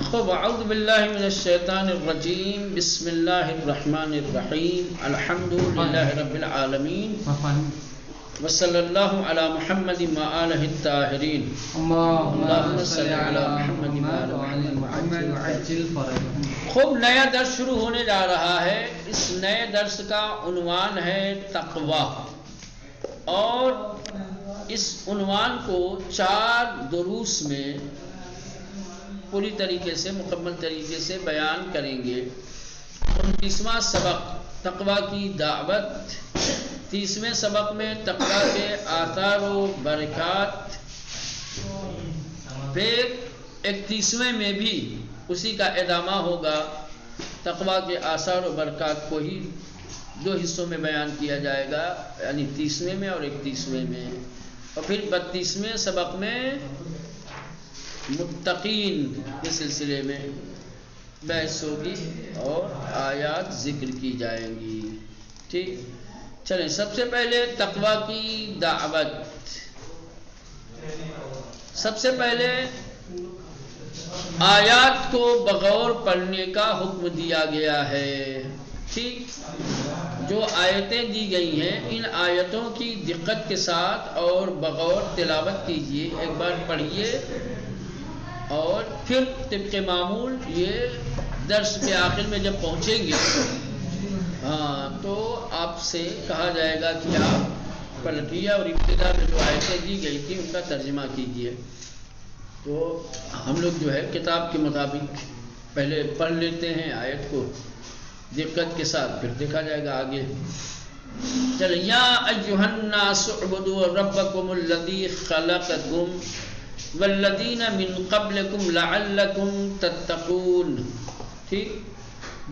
خب اعوذ باللہ من الشیطان الرجیم بسم اللہ الرحمن الرحیم الحمد للہ رب العالمین وصلی اللہ علی محمد وآلہ الطاہرین اللہم صلی علی محمد وآلہ محمد. خب نیا درس شروع ہونے جا رہا ہے. اس نئے درس کا عنوان ہے تقوی، اور اس عنوان کو 4 دروس میں پوری طریقے سے مکمل طریقے سے بیان کریں گے. 29واں سبق تقوی کی دعوت، 30ویں سبق میں تقوی کے آثار و برکات، پھر 31ویں میں بھی اسی کا ادامہ ہوگا. تقوی کے آثار و برکات کو ہی 2 حصوں میں بیان کیا جائے گا، یعنی 30ویں میں اور 31ویں میں. اور پھر 32ویں سبق میں متقین کے سلسلے میں بحث ہوگی اور آیات ذکر کی جائیں گی. ٹھیک، چلیں سب سے پہلے تقوی کی دعوت. سب سے پہلے آیات کو بغور پڑھنے کا حکم دیا گیا ہے. ٹھیک، جو آیتیں دی گئی ہیں ان آیتوں کی دقت کے ساتھ اور بغور تلاوت کیجیے. ایک بار پڑھیے اور پھر طبق معمول یہ درس کے آخر میں جب پہنچیں گے تو آپ سے کہا جائے گا کہ آپ پلٹیے اور ابتدا میں جو آیتیں دی گئی تھی ان کا ترجمہ کیجیے. تو ہم لوگ جو ہے کتاب کے مطابق پہلے پڑھ لیتے ہیں آیت کو دقت کے ساتھ، پھر دیکھا جائے گا آگے. چلیں، یا ایھا الناس اعبدوا ربکم الذی خلقکم والذین من قبلکم لعلکم تتقون. ٹھیک،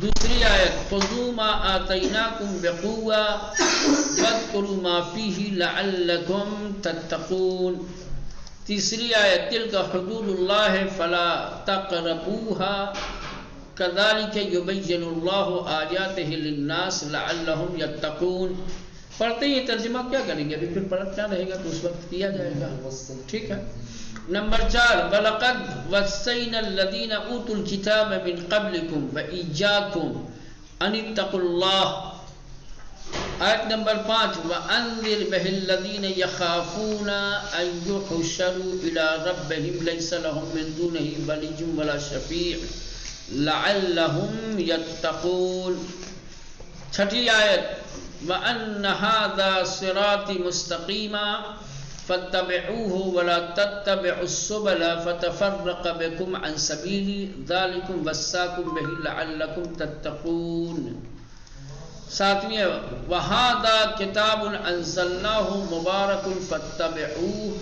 دوسری آیت خذوا ما آتیناکم بقوۃ واذکروا ما فیہ لعلکم تتقون. تیسری آیت تلک حدود اللہ فلا تقربوها کذالک یبین اللہ آیاتہ للناس لعلہم یتقون. پڑھتے ہی ترجمہ کیا کریں گے، ابھی پھر پڑھ کیا رہے گا تو اس وقت کیا جائے گا. ٹھیک ہے. نمبر 4 وَلَقَدْ وَصَّيْنَا الَّذِينَ أُوتُوا الْكِتَابَ مِنْ قَبْلِكُمْ وَإِيَّاكُمْ أَنِ اتَّقُوا اللَّهَ. آیت نمبر 5 وَأَنذِرْ بِهِ الَّذِينَ يَخَافُونَ أَن يُحْشَرُوا إِلَى رَبِّهِمْ لَيْسَ لَهُم مِّن دُونِهِ وَلِيٌّ وَلَا شَفِيعٌ لَعَلَّهُمْ يَتَّقُونَ. چھٹی آیت وَأَنَّ هَذَا صِرَاطِي مُسْتَقِيمًا فاتبعوه ولا تتبعوا السبل فتفرق بكم عن سبيله ذلكم وصاكم به لعلكم تتقون. 7ویں وهذا كتاب انزلناه مبارك فاتبعوه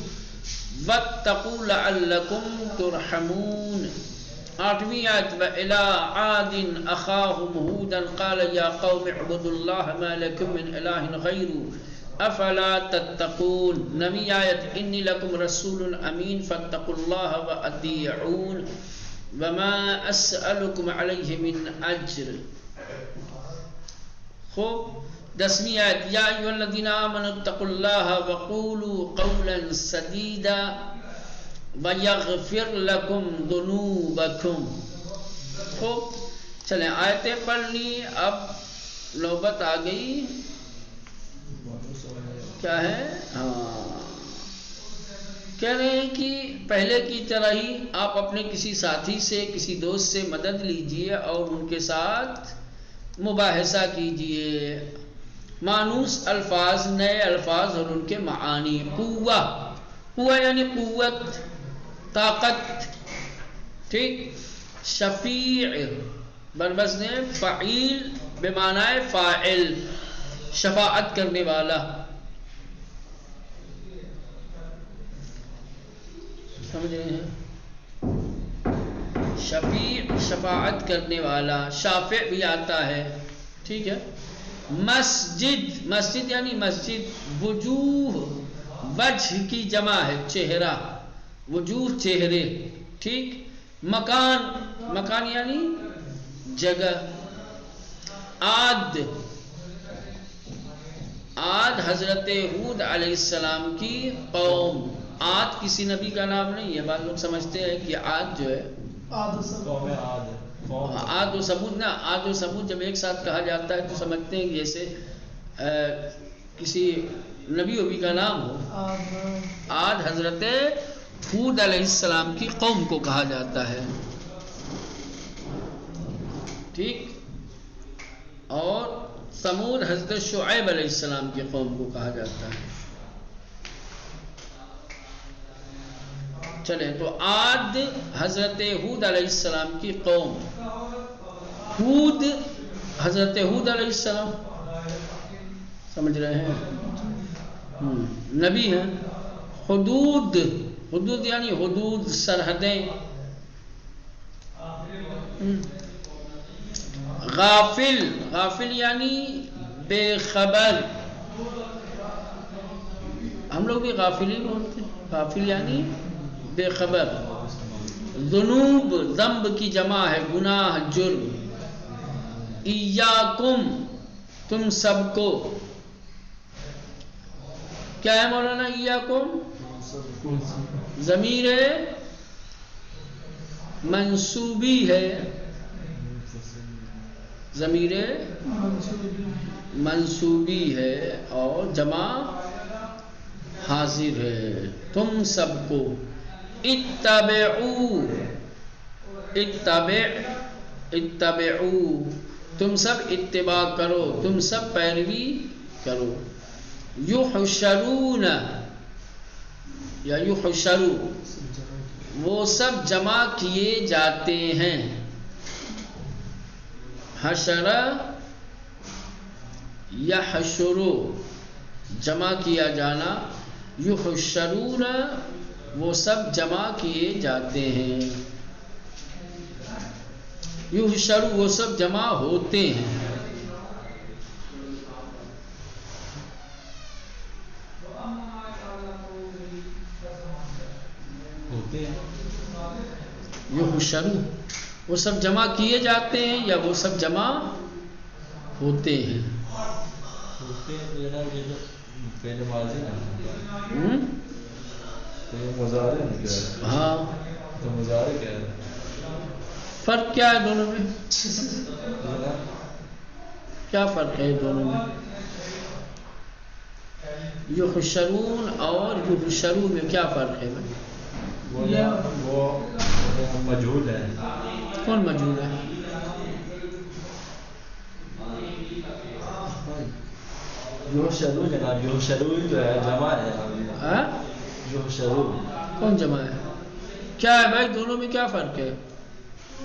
واتقوا لعلكم ترحمون. 8ویں آیت وإلى عاد أخاهم هودا قال يا قوم اعبدوا الله ما لكم من إله غيره افلا تتقون. 9ویں آیت انی لکم رسول امین فاتقوا اللہ واطیعون وما اسألکم علیہ من اجر. خوب. 10ویں آیت یا ایھا الذین آمنوا اتقوا اللہ وقولوا قولا سدیدا ویغفر لکم ذنوبکم. خوب، چلیں آیتیں پڑھ لی. اب نوبت آ گئی کیا ہے، کہہ رہے ہیں کہ پہلے کی طرح ہی آپ اپنے کسی ساتھی سے کسی دوست سے مدد لیجئے اور ان کے ساتھ مباحثہ کیجئے. مانوس الفاظ، نئے الفاظ اور ان کے معانی. قوہ یعنی قوت، طاقت. ٹھیک. شفیع بروزن فعیل بمعنی فاعل، شفاعت کرنے والا. سمجھ رہے ہیں، شفیع شفاعت کرنے والا. شافع بھی آتا ہے. ٹھیک ہے. مسجد، مسجد یعنی مسجد. وجوہ وجہ کی جمع ہے، چہرہ. وجوہ چہرے. ٹھیک. مکان، مکان یعنی جگہ. عاد، عاد حضرت ہود علیہ السلام کی قوم. عاد کسی نبی کا نام نہیں ہے. بعض لوگ سمجھتے ہیں کہ عاد جو ہے عاد و ثمود نا، عاد و ثمود جب ایک ساتھ کہا جاتا ہے تو سمجھتے ہیں کہ جیسے کسی نبی وبی کا نام ہو. عاد حضرت ہود علیہ السلام کی قوم کو کہا جاتا ہے. ٹھیک. اور ثمود حضرت شعیب علیہ السلام کی قوم کو کہا جاتا ہے. چلیں تو عاد حضرت ہود علیہ السلام کی قوم. ہود حضرت ہود علیہ السلام سمجھ رہے ہیں، نبی ہیں. حدود، حدود یعنی حدود، سرحدیں. غافل، غافل یعنی بے خبر. ہم لوگ بھی غافل ہی بولتے ہیں. غافل یعنی بے خبر. ذنوب، ذنب کی جمع ہے، گناہ، جرم. ایاکم، تم سب کو. کیا ہے مولانا ایاکم؟ ضمیر منصوبی ہے، ضمیر منصوبی ہے اور جمع حاضر ہے. تم سب کو. اتبعوا، اتبع، اتبعوا، تم سب اتباع کرو، تم سب پیروی کرو. یحشرون یا یحشرو، وہ سب جمع کیے جاتے ہیں. حشر یحشرو، جمع کیا جانا. یحشرون، وہ سب جمع کیے جاتے ہیں. یحشرو، وہ سب جمع ہوتے ہیں. یحشرو، وہ سب جمع کیے جاتے ہیں یا وہ سب جمع ہوتے ہیں. ہاں، فرق کیا ہے دونوں میں؟ کیا فرق ہے دونوں میں؟ یحشرون اور یحشرو میں کیا فرق ہے بھائی؟ وہ مجہول ہے. کون مجہول ہے؟ یحشرو جناب، یحشرو جو ہے جمع ہے. یحشرو کون جمع ہے؟ کیا ہے بھائی دونوں میں کیا فرق ہے؟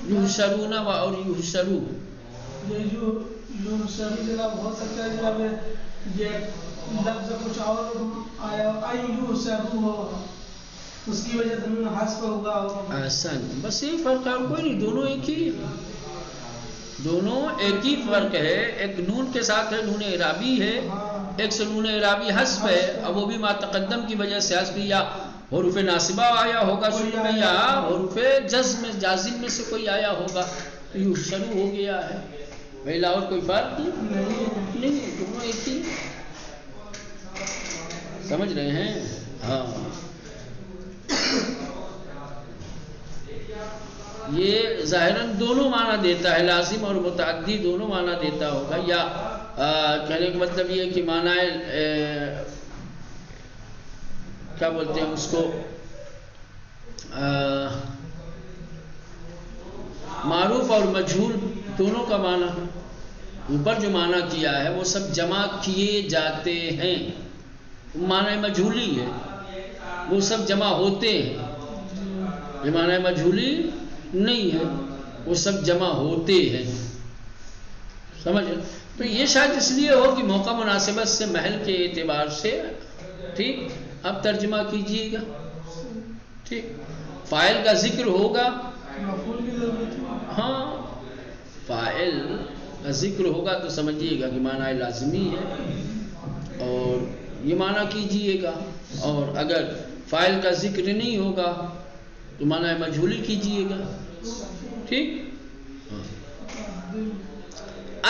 یحشرون اور یحشرو. یحشرو جناب ہو سکتا ہے جناب یہ لفظ کچھ اور آیا، ایحشرو ہو، اس کی وجہ سے حذف ہوگا. احسن، بس یہی فرق ہے، کوئی نہیں. دونوں ایک ہی، دونوں ایک ہی فرق ہے. ایک نون کے ساتھ ہے، نون اعرابی ہے. ایک سے نون اعرابی حذف ہے. اب وہ بھی ما تقدم کی وجہ سے حذف، یا حروف ناصبہ آیا ہوگا شروع میں، یا حروف جزم جازم میں سے کوئی آیا ہوگا تو یہ شروع ہو گیا ہے. پہلا اور کوئی فرق نہیں، دونوں ایک ہی. سمجھ رہے ہیں؟ ہاں. یہ ظاہراً دونوں معنی دیتا ہے، لازم اور متعدی دونوں معنی دیتا ہوگا. یا کہنے کا مطلب یہ کہ معنی کیا بولتے ہیں اس کو، معروف اور مجہول دونوں کا معنی اوپر جو معنی کیا ہے وہ سب جمع کیے جاتے ہیں. معنی مجہولی ہے، وہ سب جمع ہوتے ہیں. یہ معنی مجہولی نہیں ہے، وہ سب جمع ہوتے ہیں. سمجھ؟ تو یہ شاید اس لیے ہو کہ موقع مناسبت سے، محل کے اعتبار سے. ٹھیک. اب ترجمہ کیجئے گا. ٹھیک. فاعل کا ذکر ہوگا. ہاں، فاعل کا ذکر ہوگا تو سمجھیے گا کہ معنی لازمی ہے اور یہ معنی کیجئے گا. اور اگر فاعل کا ذکر نہیں ہوگا تو معنی مجہولی کیجئے گا. ٹھیک.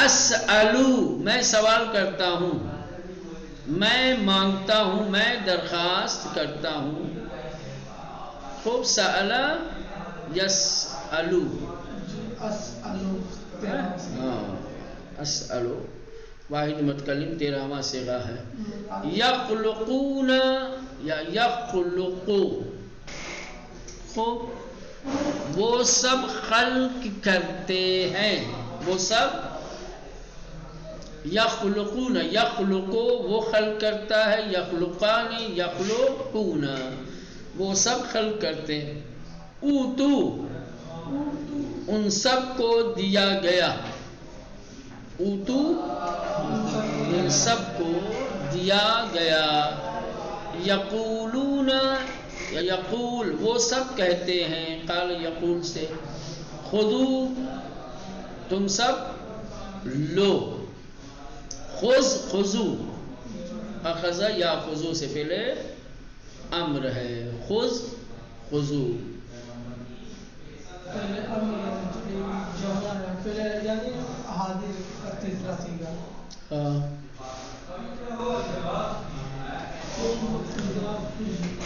اسألو، میں سوال کرتا ہوں، میں مانگتا ہوں، میں درخواست کرتا ہوں. خوب سألا اسألو اسألو واحد متکلم 13واں صیغہ ہے. یخلقون یا یخلقو، خوب وہ سب خلق کرتے ہیں، وہ سب یخلقون، یخلقو وہ خلق کرتا ہے، یخلقان یخلقون وہ سب خلق کرتے ہیں. اوتو ان سب کو دیا گیا، اوتو ان سب کو دیا گیا. یقولون یقول وہ سب کہتے ہیں، قال یقول سے، خذو تم سب لو، خذ خذو، اخذ یا خذو سے پہلے امر ہے، خذ خذو.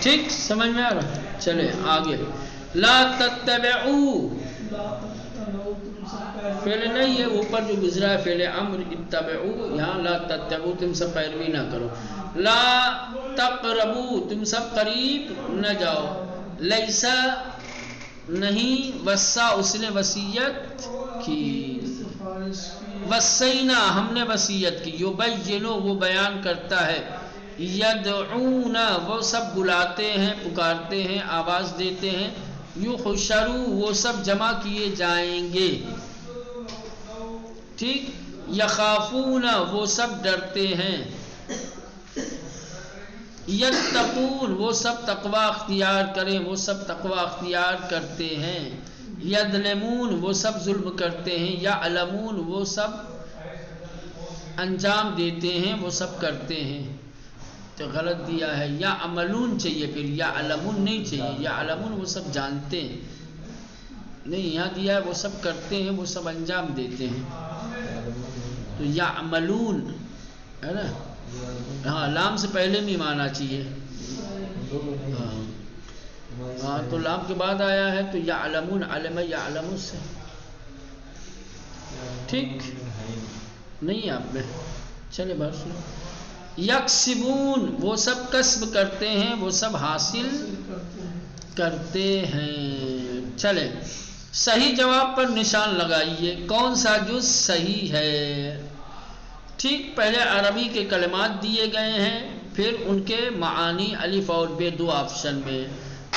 ٹھیک سمجھ میں آ رہا؟ چلے آگے. لا تتبعو فعل نہیں ہے، اوپر جو گزرا ہے فعل امر اتبعو، یہاں لا تتبعو تم سب پیروی نہ کرو. لا تقربو تم سب قریب نہ جاؤ. لیسا نہیں، وسا اس نے وصیت کی، وصینا ہم نے وصیت کی. یبینو وہ بیان کرتا ہے، یدعون وہ سب بلاتے ہیں، پکارتے ہیں، آواز دیتے ہیں. یحشرو وہ سب جمع کیے جائیں گے. ٹھیک. یخافون وہ سب ڈرتے ہیں. یتقون وہ سب تقوی اختیار کریں، وہ سب تقوی اختیار کرتے ہیں. یظلمون وہ سب ظلم کرتے ہیں. یعلمون وہ سب انجام دیتے ہیں، وہ سب کرتے ہیں. تو غلط دیا ہے، یا عملون چاہیے، پھر یا علمون نہیں چاہیے. یا علمون وہ سب جانتے ہیں، نہیں یہاں دیا ہے وہ سب کرتے ہیں، وہ سب انجام دیتے ہیں. تو یا عملون ہے نا، ہاں لام سے پہلے نہیں مانا چاہیے. ہاں تو لام کے بعد آیا ہے تو یا علمون، علم یا علمون سے ٹھیک نہیں آپ میں. چلے بات سنو. یکسبون وہ سب کسب کرتے ہیں، وہ سب حاصل کرتے ہیں. چلے صحیح جواب پر نشان لگائیے، کون سا جز صحیح ہے. ٹھیک. پہلے عربی کے کلمات دیے گئے ہیں، پھر ان کے معانی الف اور بے دو آپشن میں.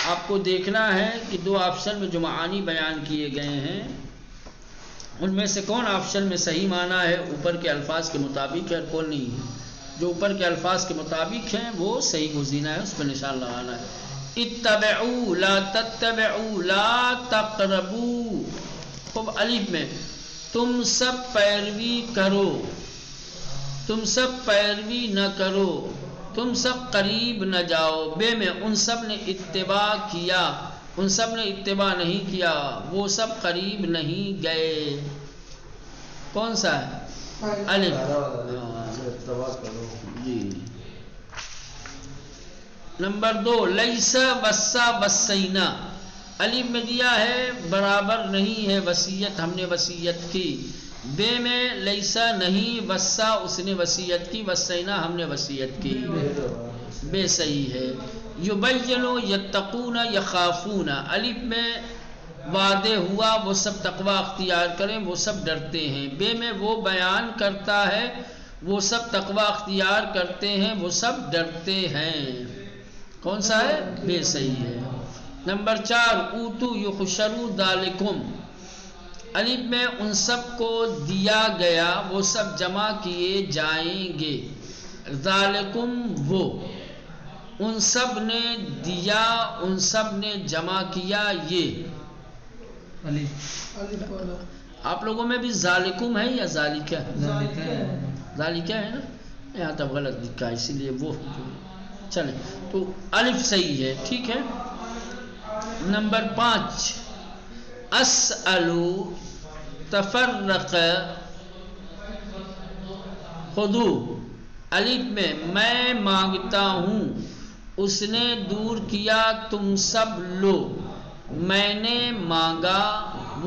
آپ کو دیکھنا ہے کہ دو آپشن میں جو معانی بیان کیے گئے ہیں ان میں سے کون آپشن میں صحیح معنی ہے، اوپر کے الفاظ کے مطابق ہے، کون نہیں ہے. جو اوپر کے الفاظ کے مطابق ہیں وہ صحیح گزینہ ہے، اس پہ نشان لگانا ہے. اتبعوا لا تتبعوا لا تقربوا. خوب الف میں تم سب پیروی کرو، تم سب پیروی نہ کرو، تم سب قریب نہ جاؤ. بے میں ان سب نے اتباع کیا، ان سب نے اتباع نہیں کیا، وہ سب قریب نہیں گئے. کون سا ہے؟ الف. جی. نمبر 2 لیسا وسا وسینا. الف میں دیا ہے برابر نہیں ہے وصیت، ہم نے وصیت کی. بے میں لیسا نہیں، وسا اس نے وصیت کی، وسینا ہم نے وصیت کی. بے صحیح ہے. یبینو یتقون یخافون. الف میں وعدے ہوا وہ سب تقوی اختیار کریں، وہ سب ڈرتے ہیں. بے میں وہ بیان کرتا ہے وہ سب تقوی اختیار کرتے ہیں، وہ سب ڈرتے ہیں. کون سا ہے؟ بے صحیح ہے. نمبر 4 اوتو یحشرو ذالکم. الف میں ان سب کو دیا گیا، وہ سب جمع کیے جائیں گے. ذالکم وہ، ان سب نے دیا، ان سب نے جمع کیا. یہ آپ لوگوں میں بھی ذالکم ہے یا ذالکہ؟ ذالکہ ہے نا، یہاں تب غلط لکھا اسی لیے وہ. چلیں تو الف صحیح ہے. ٹھیک ہے. نمبر 5 اسألو تفرق خذو. الف میں مانگتا ہوں، اس نے دور کیا، تم سب لو. میں نے مانگا،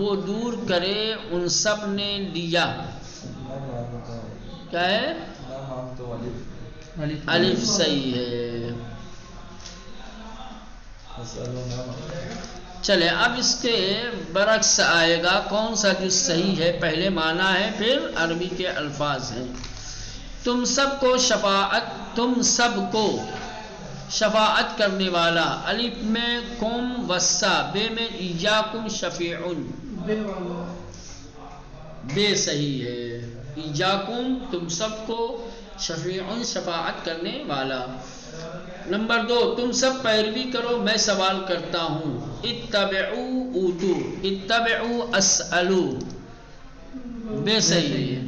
وہ دور کرے ان سب نے لیا. کیا ہے؟ الف صحیح ہے. چلے اب اس کے برعکس آئے گا. کون سا جو صحیح ہے؟ پہلے معنی ہے پھر عربی کے الفاظ ہیں. تم سب کو شفاعت کرنے والا. الف میں کم وسا، بے میں ایاکم شفیعن. بے صحیح ہے. ایاکم تم سب کو، شفیعن شفاعت کرنے والا. نمبر 2 تم سب پیروی کرو میں سوال کرتا ہوں. اتبعوا اوتو، اتبعوا اسألو. بے صحیح ہے.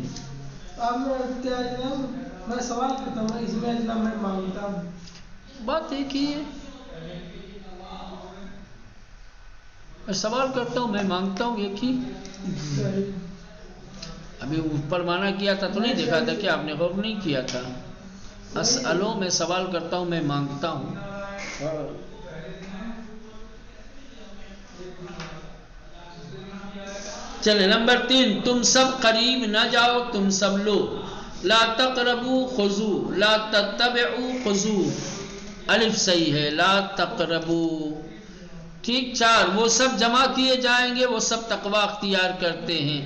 میں سوال کرتا ہوں، اس میں جناب میں مانگتا ہوں. بات ایک ہی ہے. میں سوال کرتا ہوں میں مانگتا ہوں، ایک ہی. ابھی اوپر مانا کیا تھا تو نہیں دیکھا تھا کہ آپ نے غور نہیں کیا تھا. اسألو میں سوال کرتا ہوں میں مانگتا ہوں. چلے نمبر 3 تم سب قریب نہ جاؤ تم سب لو. لا تقربوا خذوا، لا تتبعوا خذوا. الف صحیح ہے. لا تقربوا. ٹھیک. 4 وہ سب جمع کیے جائیں گے وہ سب تقوی اختیار کرتے ہیں.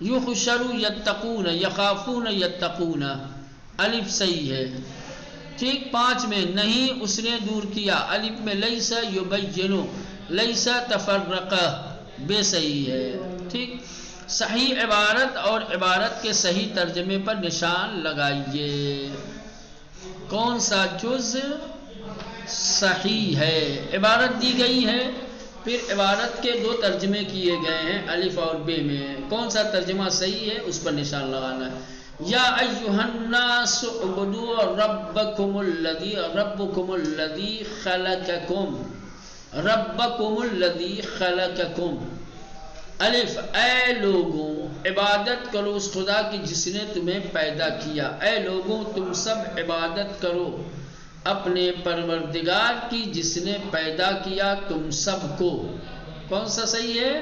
یحشروا یتقون، یخافون یتقون. الف صحیح ہے. ٹھیک. 5 میں نہیں اس نے دور کیا. الف میں لیس یبین، لیس تفرقہ. بے صحیح ہے. ٹھیک. صحیح عبارت اور عبارت کے صحیح ترجمے پر نشان لگائیے. کون سا جز صحیح ہے؟ عبارت دی گئی ہے، پھر عبارت کے 2 ترجمے کیے گئے ہیں الف اور بے میں. کون سا ترجمہ صحیح ہے اس پر نشان لگانا ہے. یا ایھا الناس اعبدوا ربکم الذی خلقکم، ربکم الذی خلقکم. الف اے لوگوں عبادت کرو اس خدا کی جس نے تمہیں پیدا کیا. اے لوگوں تم سب عبادت کرو اپنے پروردگار کی جس نے پیدا کیا تم سب کو. کون سا صحیح ہے؟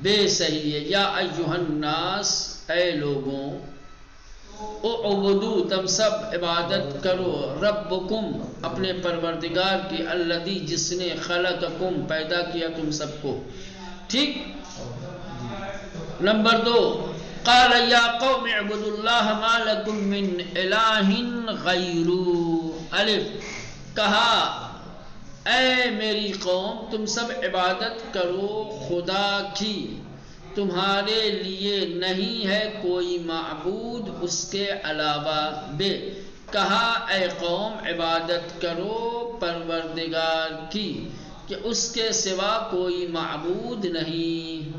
بے صحیح ہے. یا ایھا الناس اے لوگوں، اعبدوا تم سب عبادت کرو، ربکم اپنے پروردگار کی، الذی جس نے، خلقکم پیدا کیا تم سب کو. ٹھیک. نمبر 2 قال یا قوم اعبدوا اللہ ما لکم من الہ غیرہ. الف کہا اے میری قوم تم سب عبادت کرو خدا کی، تمہارے لیے نہیں ہے کوئی معبود اس کے علاوہ. بے کہا اے قوم عبادت کرو پروردگار کی کہ اس کے سوا کوئی معبود نہیں.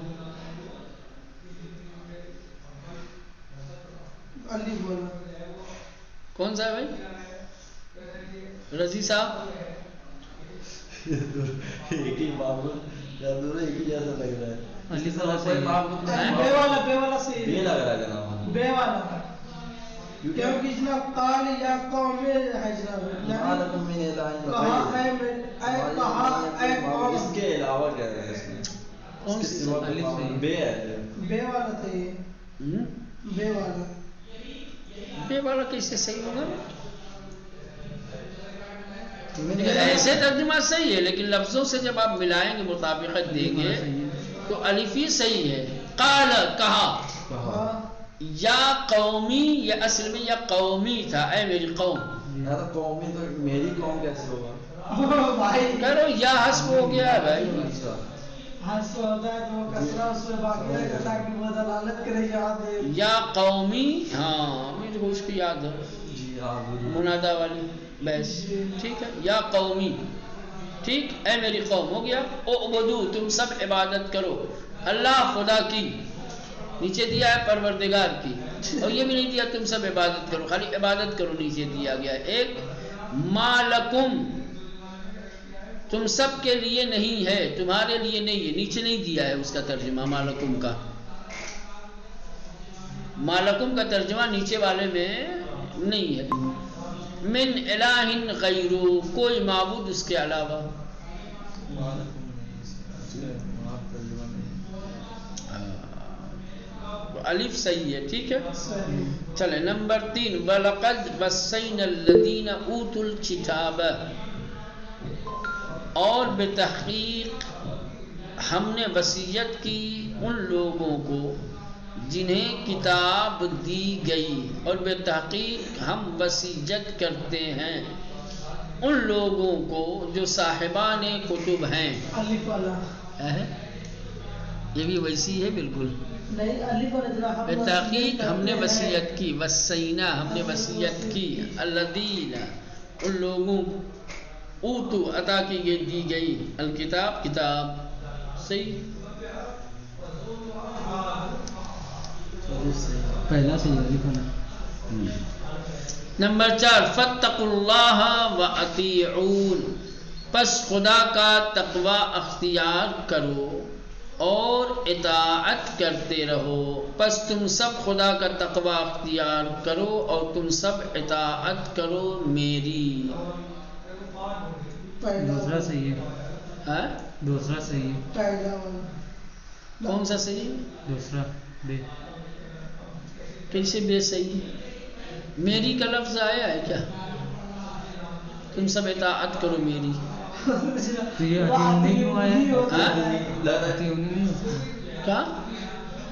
کون سا ہے بھائی؟ رضی صاحب ایک ہی معبود یا دونوں ایک ہی جیسا لگ رہا ہے. بے والا صحیح بے لگ رہا ہے جناب. بے والا کیونکہ جناب قال یا قوم ہے جناب اس کے علاوہ کیا ہے اس میں؟ بے ہے. بے والا تھا یہ. بے والا، بے والا کیسے صحیح ہوگا؟ ایسے ترجمہ صحیح ہے لیکن لفظوں سے جب آپ ملائیں گے مطابقت دیں گے تو الف ہی صحیح ہے. قال کہا، یا قومی یہ اصل میں یا قومی تھا. اے میری قوم. قومی تو میری قوم کیسے ہوگا؟ کرو یا حسب ہو گیا بھائی. حسب ہوتا ہے تو کسرہ اس میں باقی رہے گا تاکہ وہ دلالت کرے یاد ہے. یا قومی، ہاں مجھے کو اس کی یاد ہے منادا والی. بس ٹھیک ہے. یا قومی. ٹھیک. اے میری قوم ہو گیا. اعبدوا تم سب عبادت کرو اللہ خدا کی. نیچے دیا ہے پروردگار کی، اور یہ بھی نہیں دیا تم سب عبادت کرو، خالی عبادت کرو نیچے دیا گیا. ایک ما لکم تم سب کے لیے نہیں ہے، تمہارے لیے نہیں ہے. نیچے نہیں دیا ہے اس کا ترجمہ ما لکم کا. ما لکم کا ترجمہ نیچے والے میں نہیں ہے. من الہ غیرہ کوئی معبود اس کے علاوہ. تو الف صحیح ہے، ٹھیک ہے. صحیح. چلے نمبر 3 وَلَقَدْ وَصَّيْنَا الَّذِينَ أُوتُوا الْكِتَابَ، اور بتحقیق ہم نے وصیت کی ان لوگوں کو جنہیں کتاب دی گئی، اور بتحقیق ہم وصیت کرتے ہیں ان لوگوں کو جو صاحبان کتب ہیں. الف والا یہ بھی ویسی ہے بالکل. نہیں، الف والا بتحقیق ہم نے وصیت کی، وصینا ہم نے وصیت کی، الذین ان لوگوں اوتو عطا کی گئی دی گئی، الکتاب کتاب. صحیح پہلا صحیح الف والا. نمبر 4 فاتقوا اللہ وَأَطِیعُونَ، پس خدا کا تقوی اختیار کرو اور اطاعت کرتے رہو. پس تم سب خدا کا تقوی اختیار کرو اور تم سب اطاعت کرو میری. دوسرا صحیح ہے. ہاں دوسرا صحیح ہے. پہلا والا کون سا صحیح؟ دوسرا بے. کیسے بے صحیح؟ میری کا لفظ آیا ہے کیا؟ تم سب اطاعت کرو میری. تو یہ اطیعونی کیوں آیا ہے؟ اطیعونی نہیں ہوتا کیا؟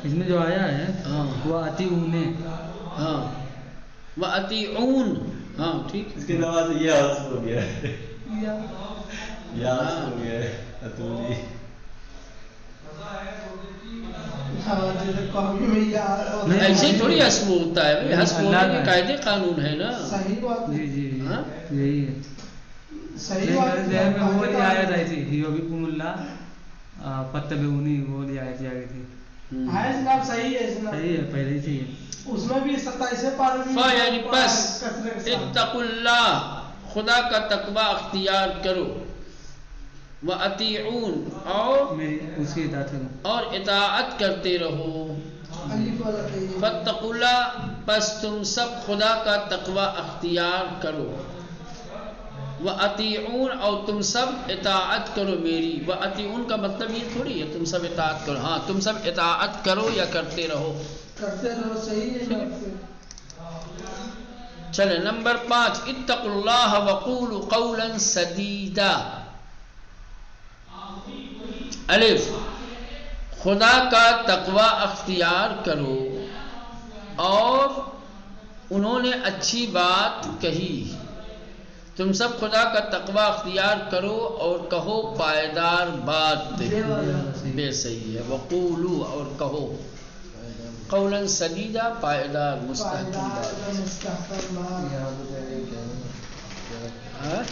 اس میں جو آیا ہے ہاں وہ اطیعونے. ہاں وَأَطِیعُونَ، ہاں ٹھیک. اس کے بعد یہ حذف ہو گیا ہے، یا یہ حذف ہو گیا ہے اطیعونی. ایسے تھوڑی حسب ہوتا ہے بھائی، حسب ہونے کے قاعدے قانون ہے نا. صحیح بات. جی جی ہاں یہی ہے. صحیح بات. ذہن میں وہ والی آیت آئی تھی یوبکم اللہ فاتبعونی، وہ والی آیت آ گئی تھی. ہے جناب، صحیح ہے جناب. صحیح ہے، پہلے ہی صحیح ہے. اس میں بھی 27 پارے میں یعنی بس اتقوا اللہ، خدا کا تقوی اختیار کرو، وَأَطِیعُونَ اور میری اس کی اطاعت کرو اور اطاعت کرتے رہو. الف والا صحیح ہے. فاتقوا اللہ، پس تم سب خدا کا تقوی اختیار کرو، وَأَطِیعُونَ اور تم سب اطاعت کرو میری. وَأَطِیعُونَ کا مطلب یہ تھوڑی ہے تم سب اطاعت کرو، ہاں تم سب اطاعت کرو یا کرتے رہو. کرتے رہو. صحیح ہے جناب. چلے نمبر 5 اتقوا اللہ وقولوا قولا سدیدا. الف خدا کا تقوی اختیار کرو اور انہوں نے اچھی بات کہی. تم سب خدا کا تقوی اختیار کرو اور کہو پائیدار بات. بے صحیح ہے. وقولو اور کہو، قولا سدیدا پائیدار مستحکم بات. ہاں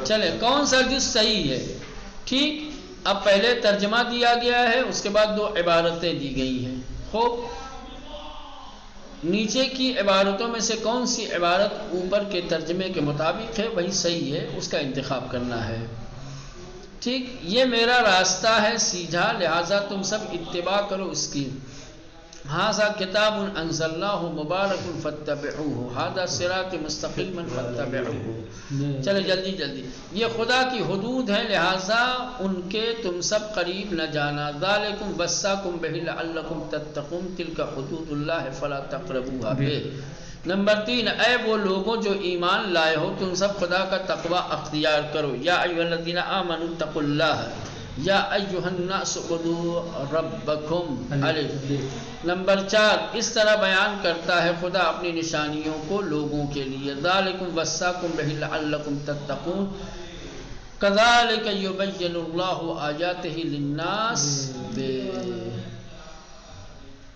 چلے کون سا جز صحیح ہے؟ ٹھیک، اب پہلے ترجمہ دیا گیا ہے، اس کے بعد 2 عبارتیں دی گئی ہیں. خوب، نیچے کی عبارتوں میں سے کون سی عبارت اوپر کے ترجمے کے مطابق ہے وہی صحیح ہے، اس کا انتخاب کرنا ہے. ٹھیک، یہ میرا راستہ ہے سیدھا، لہٰذا تم سب اتباع کرو اس کی. ھذا کتاب انزلناہ مبارک فاتبعوہ، ھذا صراط مستقیم فاتبعوہ. چلے جلدی جلدی. یہ خدا کی حدود ہیں، لہٰذا ان کے تم سب قریب نہ جانا. ذالکم وصاکم بہ لعلکم تتقون، تلک حدود اللہ فلا تقربوها بہ. نمبر 3 اے وہ لوگوں جو ایمان لائے ہو، تم سب خدا کا تقوی اختیار کرو. یا ایھا الذین آمنوا اتقوا اللہ، یا ایھا الناس اعبدوا ربکم. الف. نمبر 4 اس طرح بیان کرتا ہے خدا اپنی نشانیوں کو لوگوں کے لیے. ذالکم وصاکم بہ لعلکم تتقون، کذالک یبین اللہ آیاتہ للناس.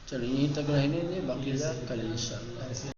چلو یہیں تک رہنے دیں، باقی کل انشاءاللہ.